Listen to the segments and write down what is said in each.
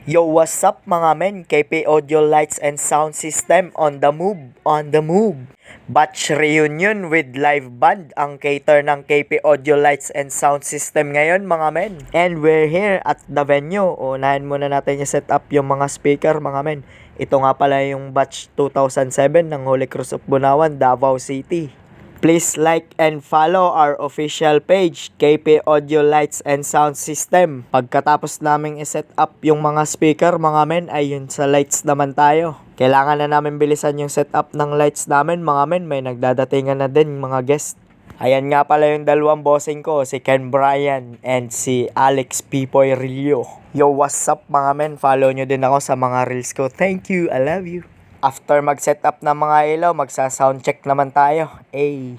Yo, what's up mga men? KP Audio Lights and Sound System on the move, on the move. Batch reunion with live band ang cater ng KP Audio Lights and Sound System ngayon mga men. And we're here at the venue. Unahin muna natin yung set up yung mga speaker mga men. Ito nga pala yung batch 2007 ng Holy Cross of Bunawan, Davao City. Please like and follow our official page, KP Audio Lights and Sound System. Pagkatapos naming i-set up yung mga speaker mga men, ay yun sa lights naman tayo. Kailangan na namin bilisan yung setup ng lights namin mga men, may nagdadatingan na din mga guest. Ayan nga pala yung dalawang bossing ko, si Ken Brian and si Alex Pipoy Rillo. Yo, what's up mga men? Follow nyo din ako sa mga reels ko. Thank you, I love you. After mag-set up ng mga ilaw, magsa-sound check naman tayo. Ay.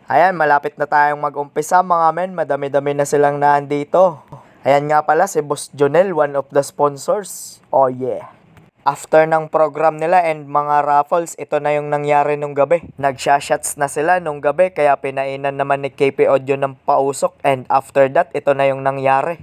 Ayan, malapit na tayong mag-umpisa mga men. Madami-dami na silang nandito. Ayan nga pala si Boss Jonel, one of the sponsors. Oh yeah. After ng program nila and mga raffles, ito na yung nangyari nung gabi. Nagsha-shots na sila nung gabi kaya pinainan naman ni KP Audio ng pausok and after that, ito na yung nangyari.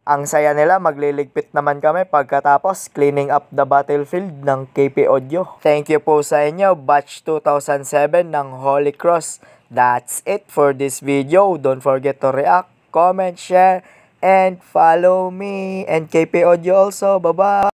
Ang saya nila, magliligpit naman kami pagkatapos cleaning up the battlefield ng KP Audio. Thank you po sa inyo, batch 2007 ng Holy Cross. That's it for this video. Don't forget to react, comment, share, and follow me and KP Audio also. Bye-bye!